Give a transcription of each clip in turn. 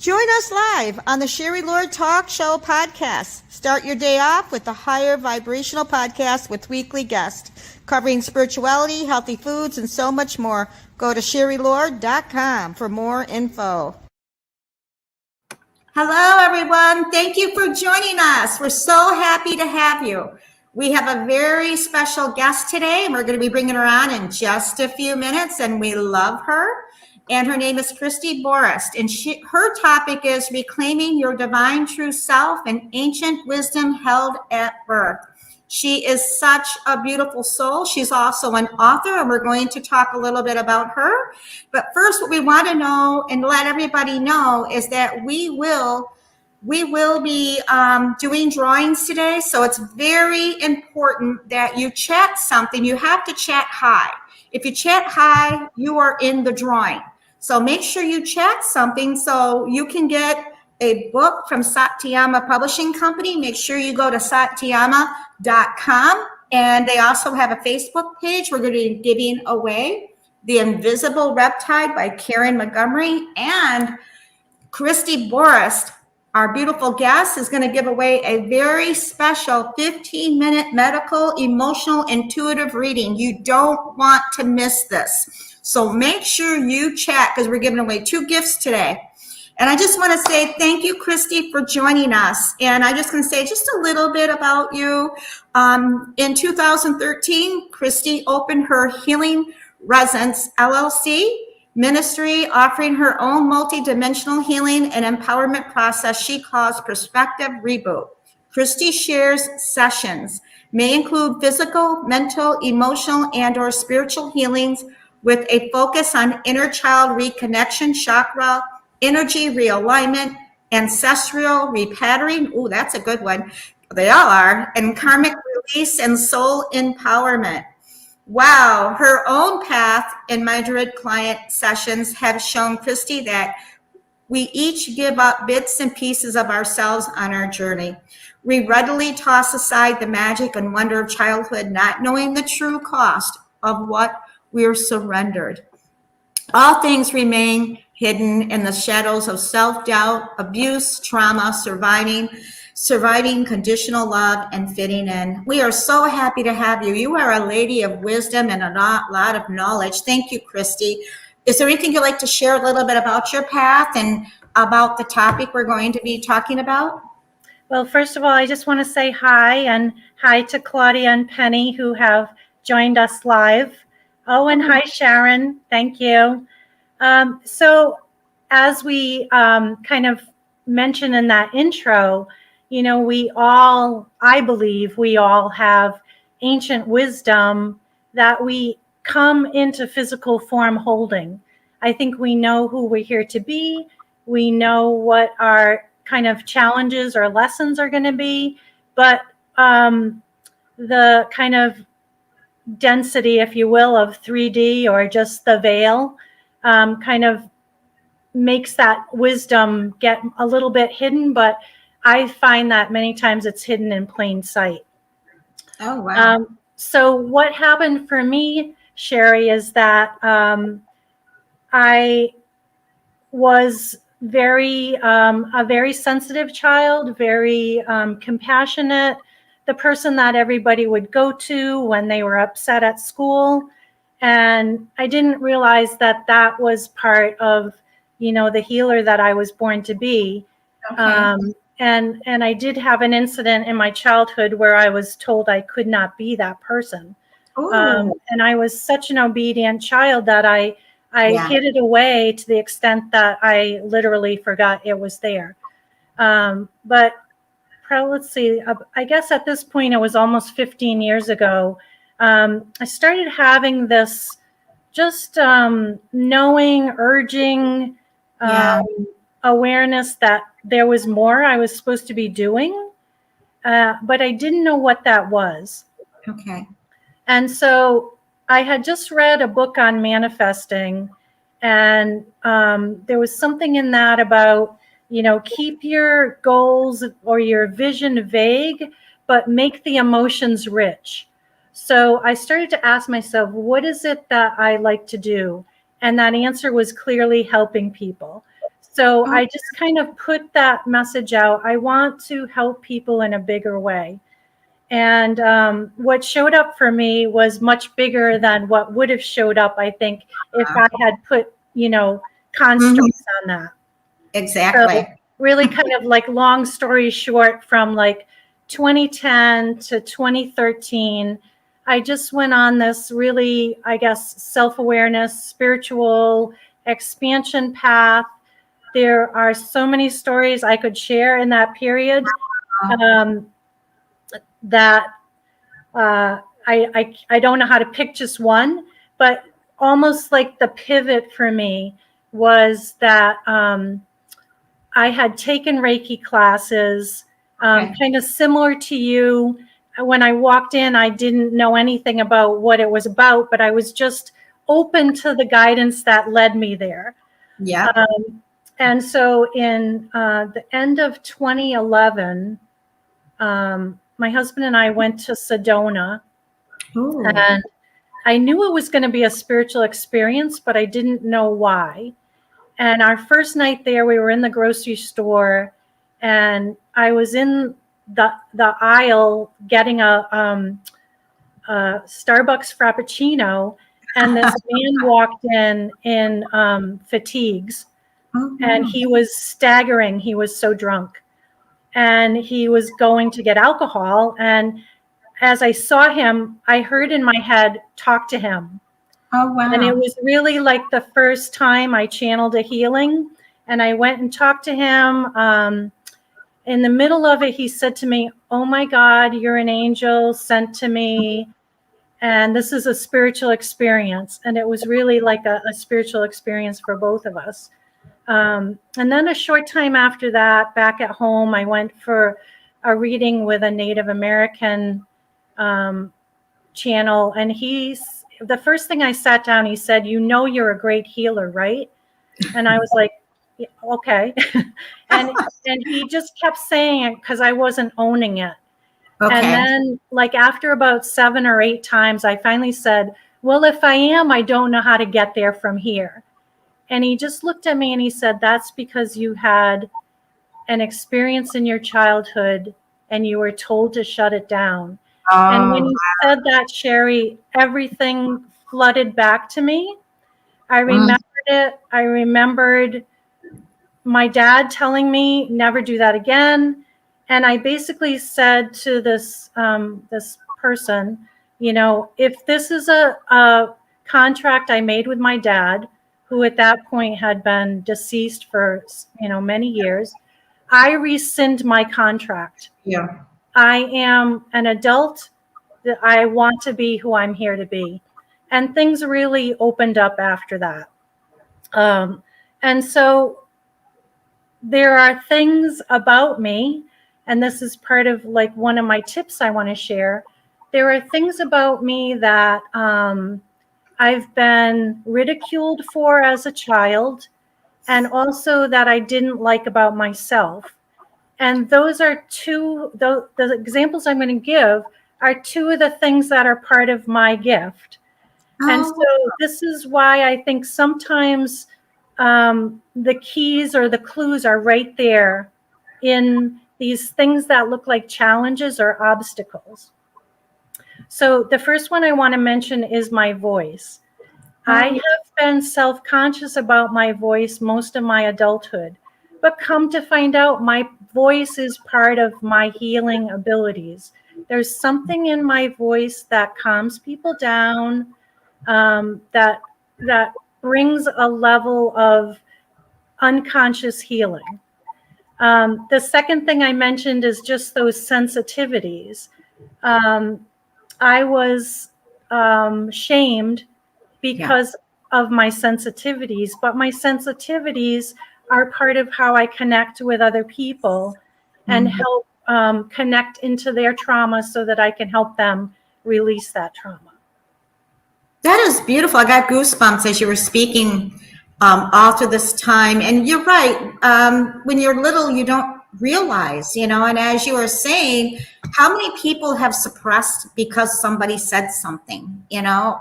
Join us live on the Sherry Lord Talk Show podcast. Start your day off with a higher vibrational podcast with weekly guests covering spirituality, healthy foods, and so much more. Go to SherryLord.com for more info. Hello, everyone. Thank you for joining us. We're so happy to have you. We have a very special guest today, and we're going to be bringing her on in just a few minutes, and we love her. And her name is Kristi Borst, and her topic is reclaiming your divine true self and ancient wisdom held at birth. She is such a beautiful soul. She's also an author, and we're going to talk a little bit about her. But first, what we want to know and let everybody know is that we will be doing drawings today. So it's very important that you chat something. You have to chat hi. If you chat hi, you are in the drawing. So make sure you chat something so you can get a book from Satyama Publishing Company. Make sure you go to satyama.com, and they also have a Facebook page. We're going to be giving away The Invisible Reptile by Karen Montgomery, and Kristi Borst, our beautiful guest, is going to give away a very special 15-minute medical, emotional, intuitive reading. You don't want to miss this. So make sure you chat because we're giving away 2 gifts today. And I just want to say thank you, Kristi, for joining us. And I just going to say just a little bit about you. In 2013, Kristi opened her Healing Resonance LLC ministry, offering her own multidimensional healing and empowerment process she calls Perspective Reboot. Kristi shares sessions may include physical, mental, emotional, and/or spiritual healings with a focus on inner child reconnection, chakra, energy realignment, ancestral repatterning. Ooh, that's a good one. They all are. And karmic release and soul empowerment. Wow, her own path in my Druid client sessions have shown Kristi that we each give up bits and pieces of ourselves on our journey. We readily toss aside the magic and wonder of childhood, not knowing the true cost of what we're surrendered. All things remain hidden in the shadows of self-doubt, abuse, trauma, surviving conditional love, and fitting in. We are so happy to have you. You are a lady of wisdom and a lot of knowledge. Thank you, Kristi. Is there anything you'd like to share a little bit about your path and about the topic we're going to be talking about? Well, first of all, I just want to say hi, and hi to Claudia and Penny who have joined us live. Oh, and hi, Sharon. Thank you. So as we kind of mentioned in that intro, you know, I believe we all have ancient wisdom that we come into physical form holding. I think we know who we're here to be. We know what our kind of challenges or lessons are going to be, but the kind of density, if you will, of 3D or just the veil kind of makes that wisdom get a little bit hidden, but I find that many times it's hidden in plain sight. Oh, wow. So what happened for me, Sherry, is that I was a very sensitive child, very compassionate, the person that everybody would go to when they were upset at school. And I didn't realize that that was part of, you know, the healer that I was born to be. Okay. And I did have an incident in my childhood where I was told I could not be that person. And I was such an obedient child that I hid it away to the extent that I literally forgot it was there. But let's see, I guess at this point, it was almost 15 years ago. I started having this just knowing, urging awareness that there was more I was supposed to be doing, but I didn't know what that was. Okay. And so I had just read a book on manifesting, and there was something in that about, you know, keep your goals or your vision vague, but make the emotions rich. So I started to ask myself, what is it that I like to do? And that answer was clearly helping people. So I just kind of put that message out. I want to help people in a bigger way. And what showed up for me was much bigger than what would have showed up, I think, if I had put, constructs on that. Exactly. So really kind of like long story short, from like 2010 to 2013, I just went on this really, I guess, self-awareness, spiritual expansion path. There are so many stories I could share in that period that I don't know how to pick just one, but almost like the pivot for me was that I had taken Reiki classes, kind of similar to you. When I walked in, I didn't know anything about what it was about, but I was just open to the guidance that led me there. Yeah. And so in the end of 2011, my husband and I went to Sedona. Ooh. And I knew it was going to be a spiritual experience, but I didn't know why. And our first night there, we were in the grocery store, and I was in the aisle getting a Starbucks Frappuccino, and this man walked in fatigues, and he was staggering. He was so drunk, and he was going to get alcohol. And as I saw him, I heard in my head, talk to him. Oh, wow. And it was really like the first time I channeled a healing, and I went and talked to him. In the middle of it, he said to me, "Oh my God, you're an angel sent to me. And this is a spiritual experience." And it was really like a spiritual experience for both of us. And then a short time after that, back at home, I went for a reading with a Native American channel. And the first thing I sat down, he said, "You're a great healer, right?" And I was like, yeah, okay. and he just kept saying it because I wasn't owning it. Okay. And then like after about 7 or 8 times, I finally said, "Well, if I am, I don't know how to get there from here." And he just looked at me and he said, "That's because you had an experience in your childhood and you were told to shut it down." And when he said that, Sherry, everything flooded back to me. I remembered it. I remembered my dad telling me, "Never do that again." And I basically said to this person, if this is a contract I made with my dad, who at that point had been deceased for many years, I rescind my contract. Yeah. I am an adult. I want to be who I'm here to be. And things really opened up after that. And so there are things about me, and this is part of like one of my tips I want to share. There are things about me that I've been ridiculed for as a child, and also that I didn't like about myself. And those are the examples I'm going to give are 2 of the things that are part of my gift. And so this is why I think sometimes the keys or the clues are right there in these things that look like challenges or obstacles. So the first one I want to mention is my voice. I have been self-conscious about my voice most of my adulthood, but come to find out my voice is part of my healing abilities. There's something in my voice that calms people down, that brings a level of unconscious healing. The second thing I mentioned is just those sensitivities. I was shamed because of my sensitivities, but my sensitivities are part of how I connect with other people and help connect into their trauma so that I can help them release that trauma. That is beautiful. I got goosebumps as you were speaking all through this time. And you're right. When you're little, you don't realize, and as you were saying, how many people have suppressed because somebody said something,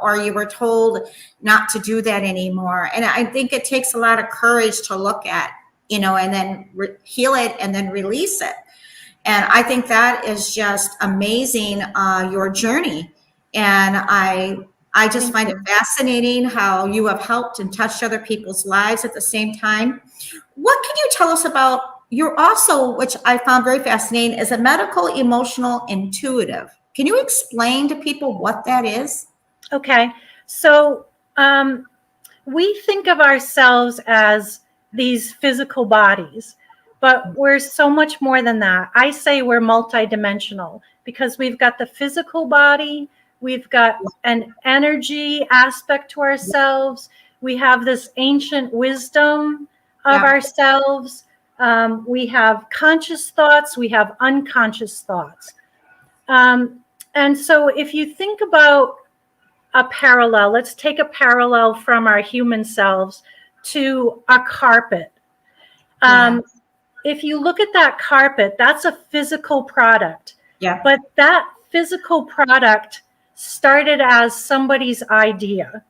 or you were told not to do that anymore. And I think it takes a lot of courage to look at and then heal it and then release it. And I think that is just amazing, your journey. And I just find it fascinating how you have helped and touched other people's lives at the same time. What can you tell us about, you're also, which I found very fascinating, is a medical emotional intuitive. Can you explain to people what that is? Okay. So we think of ourselves as these physical bodies, but we're so much more than that. I say we're multidimensional because we've got the physical body, we've got an energy aspect to ourselves, we have this ancient wisdom of ourselves, we have conscious thoughts, we have unconscious thoughts. And so if you think about a parallel, let's take a parallel from our human selves to a carpet. If you look at that carpet, that's a physical product. Yeah. But that physical product started as somebody's idea.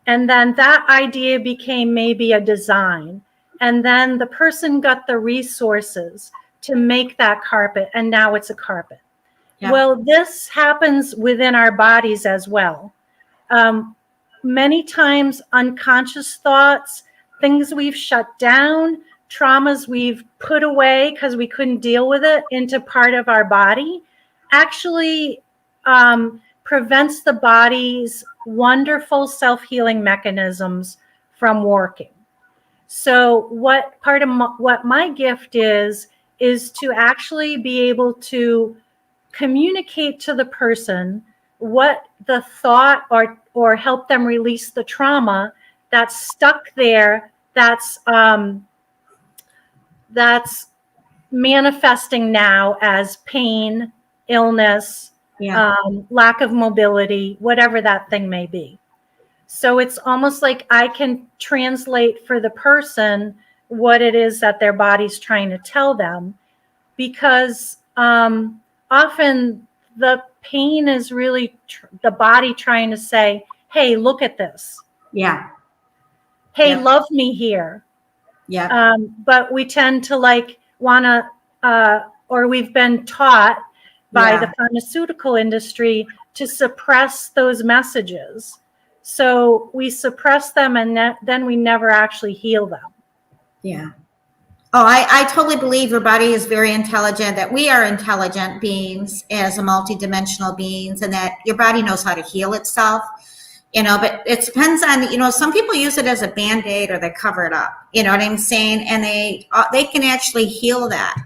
And then that idea became maybe a design. And then the person got the resources to make that carpet. And now it's a carpet. Yeah. Well, this happens within our bodies as well. Many times unconscious thoughts, things we've shut down, traumas we've put away because we couldn't deal with it into part of our body actually prevents the body's wonderful self-healing mechanisms from working. So what part of what my gift is to actually be able to communicate to the person what the thought or help them release the trauma that's stuck there, that's manifesting now as pain, illness, lack of mobility, whatever that thing may be. So it's almost like I can translate for the person what it is that their body's trying to tell them, because often the pain is really the body trying to say, hey, look at this. Yeah. Hey, love me here. Yeah. But we tend to want to, or we've been taught by the pharmaceutical industry to suppress those messages. So we suppress them and then we never actually heal them. Yeah. Oh, I totally believe your body is very intelligent, that we are intelligent beings as a multidimensional beings, and that your body knows how to heal itself, but it depends on, some people use it as a Band-Aid or they cover it up, you know what I'm saying? And they can actually heal that,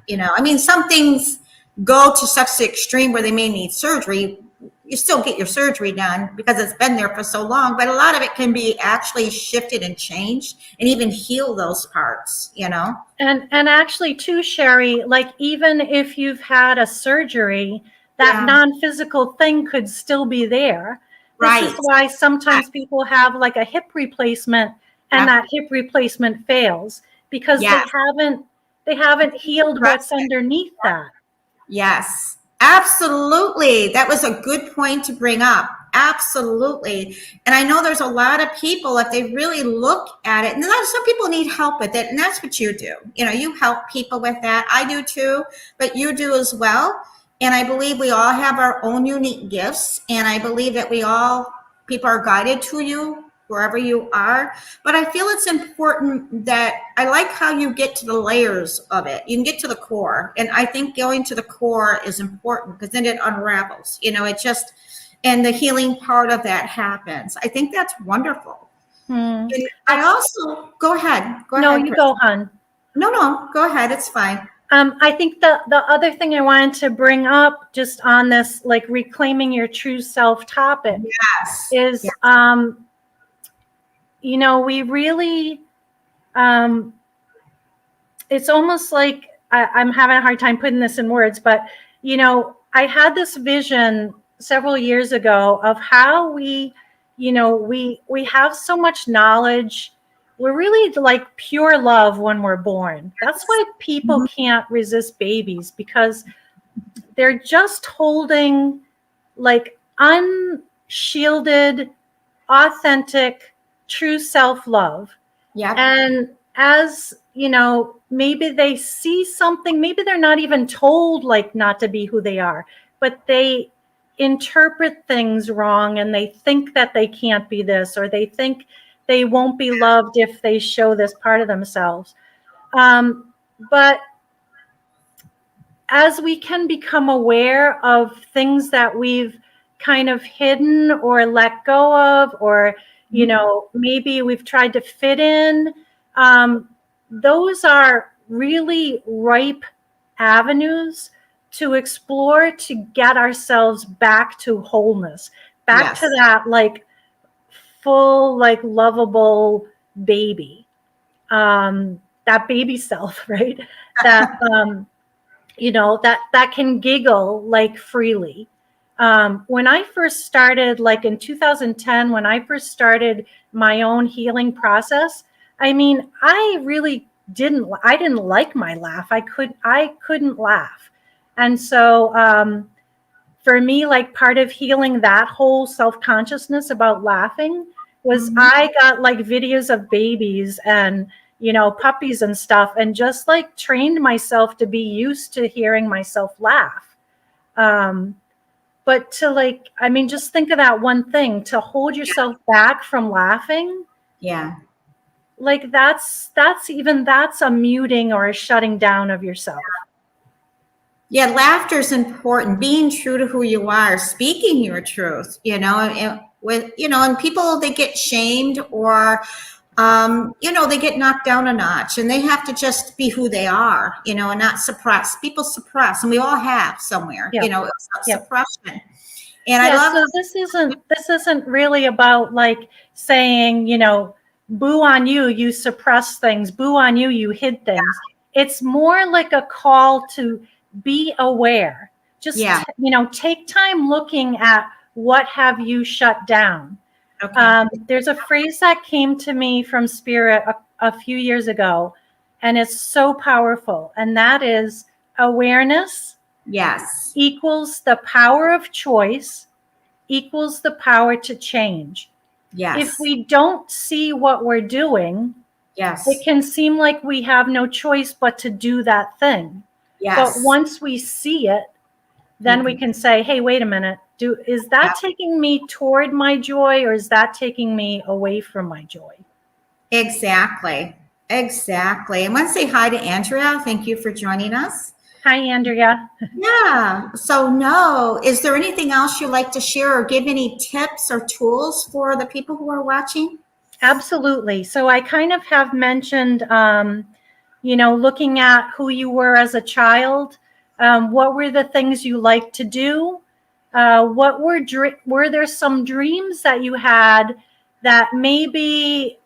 some things go to such the extreme where they may need surgery. You still get your surgery done because it's been there for so long, but a lot of it can be actually shifted and changed and even heal those parts, And actually too, Sherry, even if you've had a surgery, that non-physical thing could still be there. Right. This is why sometimes people have a hip replacement and that hip replacement fails because they haven't healed what's underneath that. Yes. Absolutely. That was a good point to bring up. Absolutely. And I know there's a lot of people, if they really look at it, and some people need help with it, and that's what you do. You help people with that. I do too, but you do as well. And I believe we all have our own unique gifts. And I believe that people are guided to you wherever you are. But I feel it's important that I like how you get to the layers of it. You can get to the core. And I think going to the core is important because then it unravels, and the healing part of that happens. I think that's wonderful. I also, go ahead. No, you go, hon. No, go ahead. It's fine. I think the other thing I wanted to bring up just on this, reclaiming your true self topic is, we really, it's almost like I'm having a hard time putting this in words, but, I had this vision several years ago of how we have so much knowledge. We're really pure love when we're born. That's why people can't resist babies, because they're just holding unshielded, authentic, true self-love. Yeah. And as maybe they see something, maybe they're not even told like not to be who they are, but they interpret things wrong and they think that they can't be this, or they think they won't be loved if they show this part of themselves. But as we can become aware of things that we've kind of hidden or let go of, or, maybe we've tried to fit in, those are really ripe avenues to explore, to get ourselves back to wholeness, back to that like full, like lovable baby, that baby self, right? That, that can giggle like freely. When I first started, like in 2010, when I first started my own healing process, I mean, I didn't like my laugh. I couldn't laugh. And so, for me, like part of healing that whole self-consciousness about laughing was I got like videos of babies and, puppies and stuff, and just like trained myself to be used to hearing myself laugh. But to just think of that one thing, to hold yourself back from laughing. Yeah. Like that's a muting or a shutting down of yourself. Yeah, laughter is important. Being true to who you are, speaking your truth, and people, they get shamed or, they get knocked down a notch, and they have to just be who they are, and not suppress. People suppress, and we all have somewhere, suppression. And I love. So this isn't really about like saying, boo on you, you suppress things, boo on you, you hid things. Yeah. It's more like a call to be aware. Just, take time looking at what have you shut down. Okay. There's a phrase that came to me from Spirit a few years ago, and it's so powerful. And that is awareness. Yes. Equals the power of choice, equals the power to change. Yes. If we don't see what we're doing, it can seem like we have no choice but to do that thing. Yes. But once we see it, then we can say, hey, wait a minute. Is that taking me toward my joy, or is that taking me away from my joy? Exactly. I want to say hi to Andrea. Thank you for joining us. Hi, Andrea. Yeah. So, is there anything else you'd like to share or give any tips or tools for the people who are watching? Absolutely. So I kind of have mentioned, looking at who you were as a child. What were the things you liked to do? What were there some dreams that you had that maybe,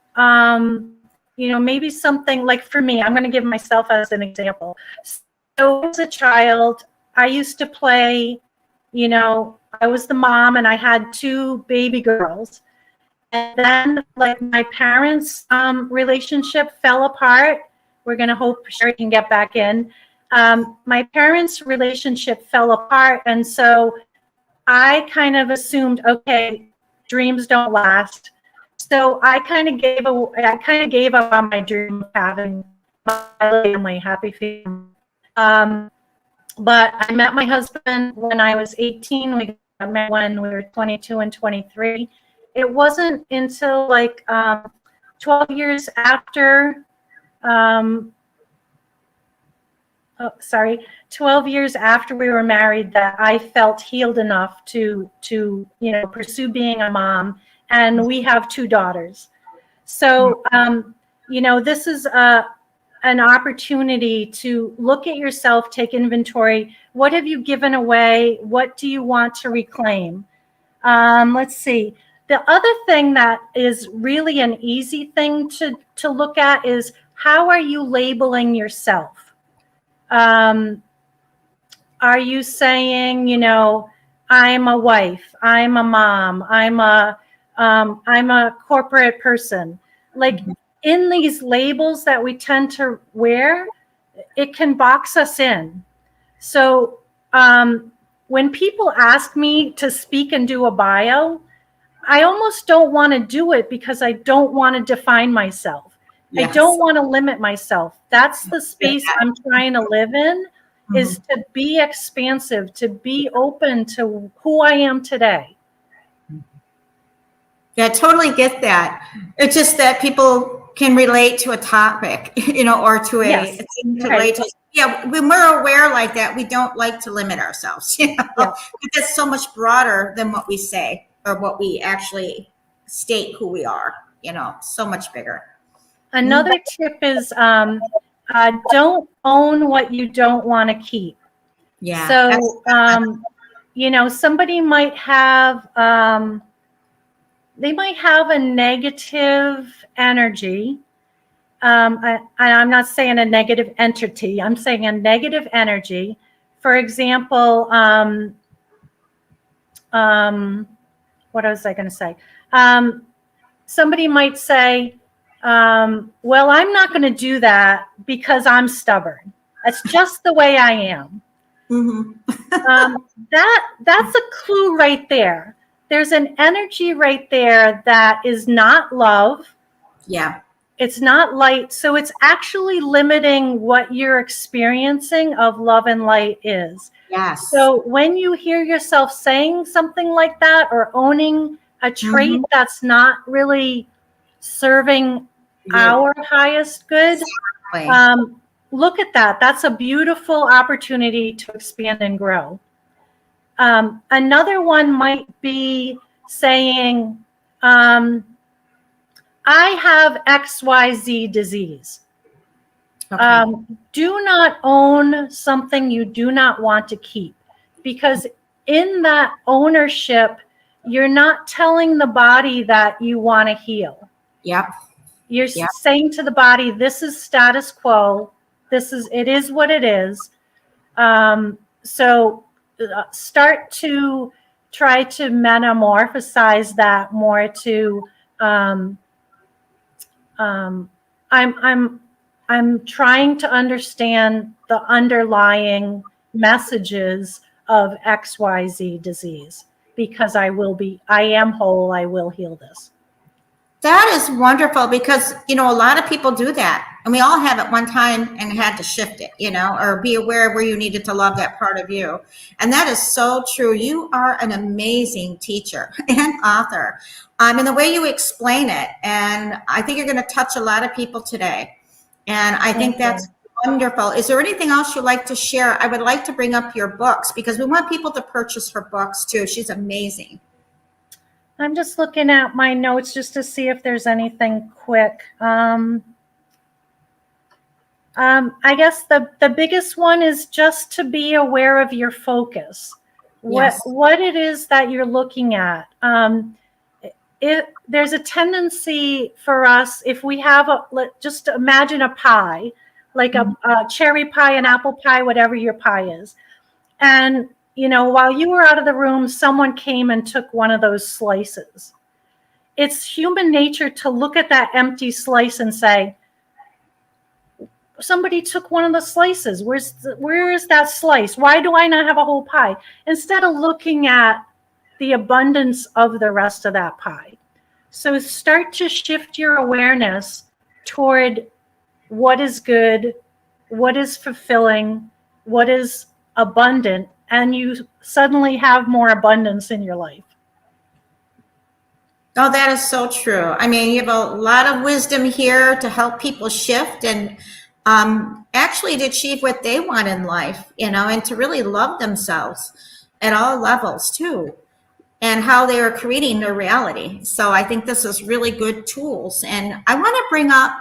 maybe something like, for me, I'm going to give myself as an example. So as a child, I used to play, I was the mom and I had 2 baby girls. And then like my parents' relationship fell apart. We're going to hope Sherry can get back in. My parents' relationship fell apart. And so I kind of assumed, okay, dreams don't last. So I kind of gave up on my dream of having my family, happy family. But I met my husband when I was 18. We got married when we were 22 and 23. It wasn't until like 12 years after, 12 years after we were married that I felt healed enough to pursue being a mom. And we have 2 daughters. So, this is an opportunity to look at yourself, take inventory. What have you given away? What do you want to reclaim? Let's see. The other thing that is really an easy thing to look at is, how are you labeling yourself? Are you saying, I'm a wife, I'm a mom, I'm a corporate person? Like, in these labels that we tend to wear, it can box us in. So when people ask me to speak and do a bio, I almost don't want to do it because I don't want to define myself. I don't want to limit myself. That's the space I'm trying to live in, is to be expansive, to be open to who I am today. Yeah, I totally get that. It's just that people can relate to a topic, or to a thing to relate to. Yeah, when we're aware like that, we don't like to limit ourselves, because it's so much broader than what we say or what we actually state who we are, so much bigger. Another tip is don't own what you don't want to keep. Yeah. So, somebody might have, they might have a negative energy. I'm not saying a negative entity. I'm saying a negative energy. For example, what was I going to say? Somebody might say, well, I'm not going to do that because I'm stubborn. That's just the way I am. That's a clue right there. There's an energy right there that is not love. Yeah. It's not light. So it's actually limiting what you're experiencing of love and light is. Yes. So when you hear yourself saying something like that, or owning a trait that's not really serving our highest good, look at that. That's a beautiful opportunity to expand and grow. Another one might be saying, I have XYZ disease. Do not own something you do not want to keep, because in that ownership, you're not telling the body that you want to heal. Yep. You're saying to the body, this is status quo. It is what it is. So start to try to metamorphosize that more to, I'm trying to understand the underlying messages of XYZ disease, because I am whole, I will heal this. That is wonderful, because, a lot of people do that, and we all have at one time and had to shift it, or be aware of where you needed to love that part of you. And that is so true. You are an amazing teacher and author, in the way you explain it. And I think you're going to touch a lot of people today. And I think that's wonderful. Is there anything else you'd like to share? I would like to bring up your books, because we want people to purchase her books too. She's amazing. I'm just looking at my notes just to see if there's anything quick. I guess the biggest one is just to be aware of your focus, what it is that you're looking at. There's a tendency for us, if we have just imagine a pie, like a cherry pie, an apple pie, whatever your pie is. And while you were out of the room, someone came and took one of those slices. It's human nature to look at that empty slice and say, somebody took one of the slices. Where is that slice? Why do I not have a whole pie? Instead of looking at the abundance of the rest of that pie. So start to shift your awareness toward what is good, what is fulfilling, what is abundant, and you suddenly have more abundance in your life. Oh, that is so true. I mean, you have a lot of wisdom here to help people shift and actually to achieve what they want in life, and to really love themselves at all levels too, and how they are creating their reality. So I think this is really good tools. And I want to bring up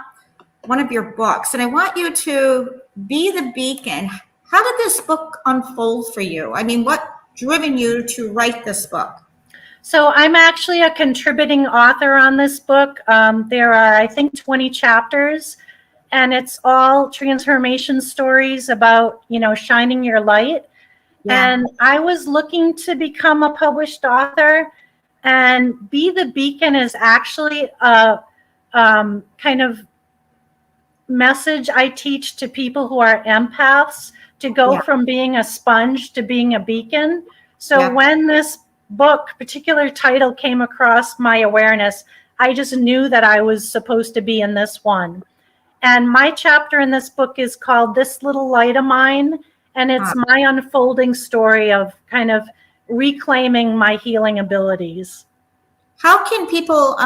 one of your books, and I want you to be the beacon. How did this book unfold for you? I mean, what driven you to write this book? So I'm actually a contributing author on this book. There are, I think, 20 chapters, and it's all transformation stories about, shining your light. Yeah. And I was looking to become a published author, and Be the Beacon is actually a kind of message I teach to people who are empaths, to go from being a sponge to being a beacon. So when this book particular title came across my awareness, I just knew that I was supposed to be in this one. And my chapter in this book is called This Little Light of Mine. And it's my unfolding story of kind of reclaiming my healing abilities. How can people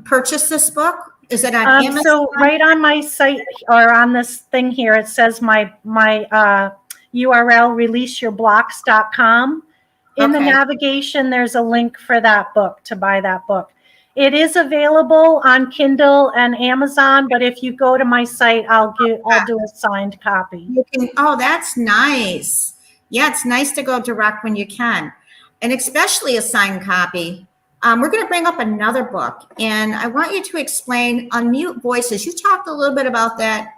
purchase this book? Is it on Amazon? So right on my site or on this thing here, it says my URL, releaseyourblocks.com. In the navigation, there's a link for that book, to buy that book. It is available on Kindle and Amazon, but if you go to my site, I'll do a signed copy. You can. Oh, that's nice. Yeah, it's nice to go direct when you can, and especially a signed copy. We're going to bring up another book, and I want you to explain Unmute Voices. You talked a little bit about that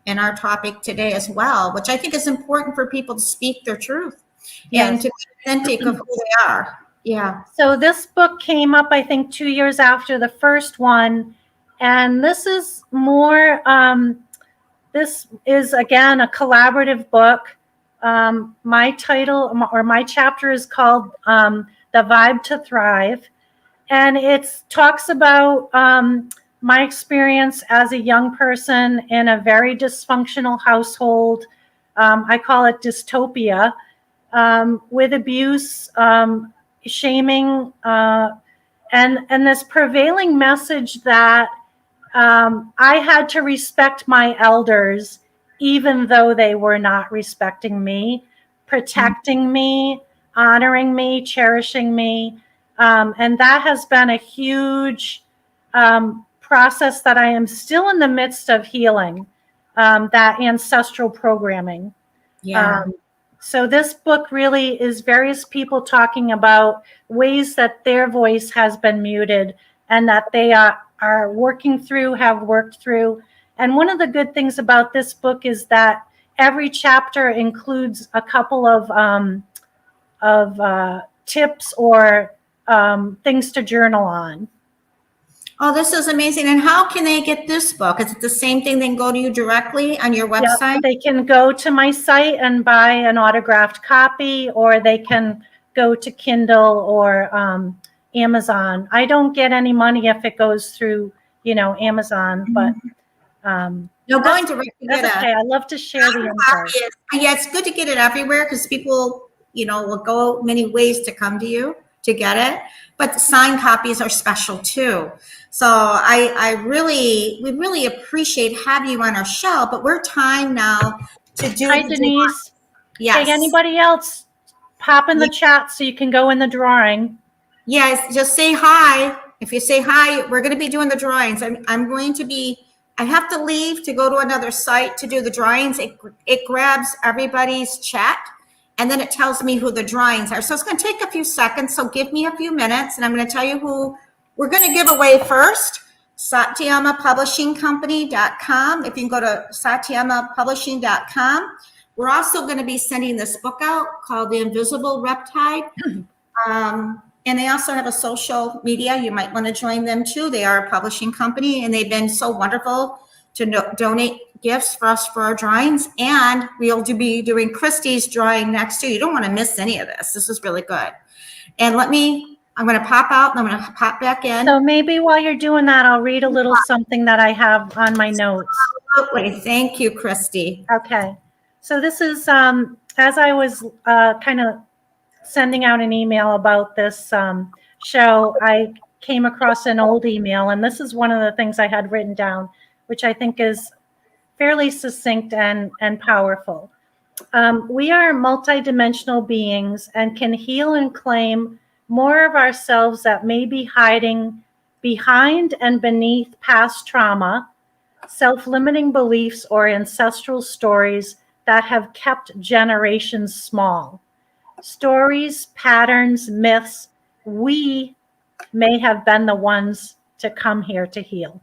in our topic today as well, which I think is important for people to speak their truth and to be authentic of who they are. Yeah. So this book came up, I think, 2 years after the first one, and this is more. This is again a collaborative book. My title or my chapter is called "The Vibe to Thrive." And it talks about my experience as a young person in a very dysfunctional household. I call it dystopia, with abuse, shaming, and this prevailing message that I had to respect my elders, even though they were not respecting me, protecting me, honoring me, cherishing me. And that has been a huge process that I am still in the midst of healing, that ancestral programming. Yeah. So this book really is various people talking about ways that their voice has been muted and that they are working through, have worked through. And one of the good things about this book is that every chapter includes a couple of tips or things to journal on. Oh, this is amazing. And how can they get this book? Is it the same thing? They can go to you directly on your website? Yep, they can go to my site and buy an autographed copy, or they can go to Kindle or Amazon. I don't get any money if it goes through, Amazon, but going directly to that's okay. I love to share the info. Yeah, it's good to get it everywhere because people, will go many ways to come to you to get it. But signed copies are special too. So we really appreciate having you on our show. But we're time now to do. Hi, Denise. Yes. Hey, anybody else? Pop in the chat so you can go in the drawing. Yes, just say hi. If you say hi, we're going to be doing the drawings. I'm going to be. I have to leave to go to another site to do the drawings. It grabs everybody's chat, and then it tells me who the drawings are. So it's going to take a few seconds. So give me a few minutes, and I'm going to tell you who we're going to give away first. SatyamaPublishingCompany.com. If you can go to SatyamaPublishing.com. We're also going to be sending this book out called The Invisible Riptide. And they also have a social media. You might want to join them too. They are a publishing company, and they've been so wonderful to donate gifts for us for our drawings. And we'll be doing Kristi's drawing next too. You don't want to miss any of this. This is really good. And I'm going to pop out and I'm going to pop back in. So maybe while you're doing that, I'll read a little something that I have on my notes. Absolutely. Thank you, Kristi. Okay. So this is, as I was kind of sending out an email about this show, I came across an old email, and this is one of the things I had written down, which I think is fairly succinct and powerful. We are multidimensional beings and can heal and claim more of ourselves that may be hiding behind and beneath past trauma, self-limiting beliefs, or ancestral stories that have kept generations small. Stories, patterns, myths, we may have been the ones to come here to heal.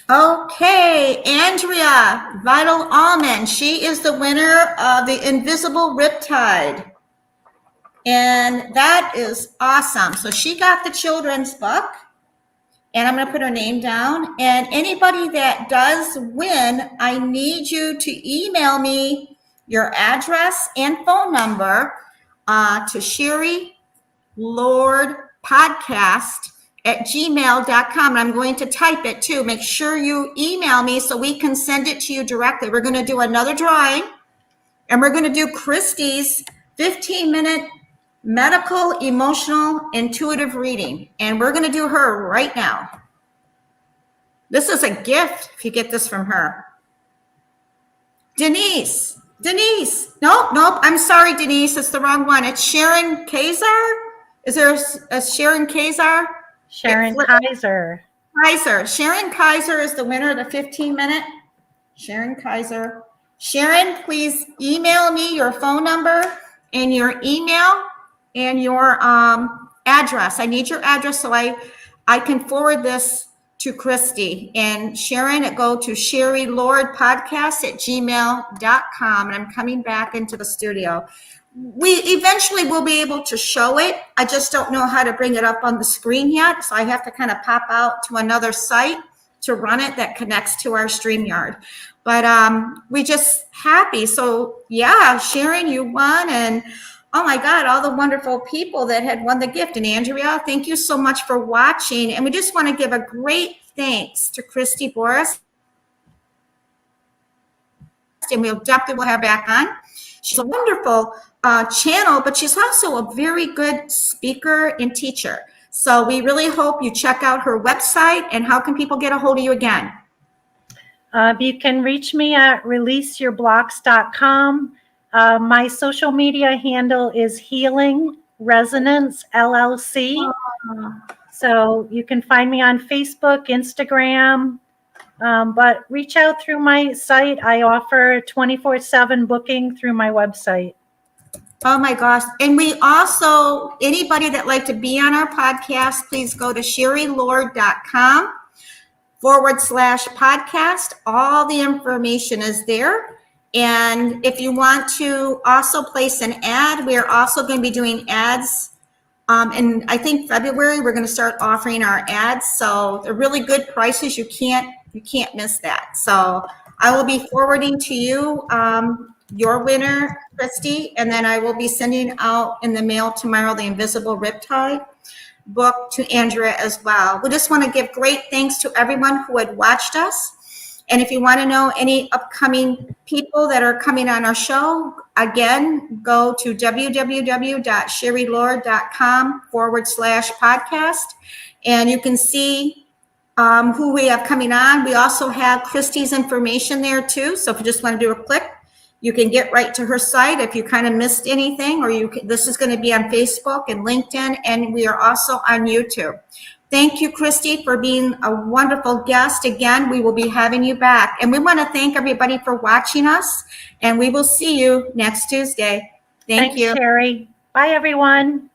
Okay, Andrea Vital Almond. She is the winner of the Invisible Riptide. And that is awesome. So she got the children's book. And I'm going to put her name down. And anybody that does win, I need you to email me your address and phone number to Sherry Lord Podcast gmail.com. And I'm going to type it too. Make sure you email me so we can send it to you directly. We're going to do another drawing, and we're going to do Kristi's 15-minute medical, emotional, intuitive reading. And we're going to do her right now. This is a gift if you get this from her. Denise. Nope. I'm sorry, Denise. It's the wrong one. It's Sharon Kazar. Is there a Sharon Kazar? Sharon Kaiser. Sharon Kaiser is the winner of the 15-minute. Sharon Kaiser. Sharon, please email me your phone number and your email and your address. I need your address so I can forward this to Kristi. And Sharon, it go to sherrylordpodcast@gmail.com. And I'm coming back into the studio. We eventually will be able to show it. I just don't know how to bring it up on the screen yet. So I have to kind of pop out to another site to run it that connects to our StreamYard. But we just happy. So yeah, Sharon, you won. And oh my God, all the wonderful people that had won the gift. And Andrea, thank you so much for watching. And we just want to give a great thanks to Kristi Borst. And we'll definitely have her back on. She's a wonderful channel, but she's also a very good speaker and teacher. So we really hope you check out her website. And how can people get a hold of you again? You can reach me at releaseyourblocks.com. My social media handle is HealingResonanceLlc. So you can find me on Facebook, Instagram, but reach out through my site. I offer 24/7 booking through my website. Oh my gosh. And we also, anybody that like to be on our podcast, please go to sherrylord.com/podcast. All the information is there. And if you want to also place an ad, we're also going to be doing ads. And I think February, we're going to start offering our ads. So they're really good prices. You can't miss that. So I will be forwarding to you your winner, Kristi, and then I will be sending out in the mail tomorrow the Invisible Riptide book to Andrea as well. We just want to give great thanks to everyone who had watched us. And if you want to know any upcoming people that are coming on our show, again, go to www.sherrylord.com/podcast. And you can see who we have coming on. We also have Kristi's information there too. So if you just want to do a click, you can get right to her site if you kind of missed anything, or this is going to be on Facebook and LinkedIn, and we are also on YouTube. Thank you, Kristi, for being a wonderful guest. Again, we will be having you back. And we want to thank everybody for watching us, and we will see you next Tuesday. Thanks, Sherry. Bye, everyone.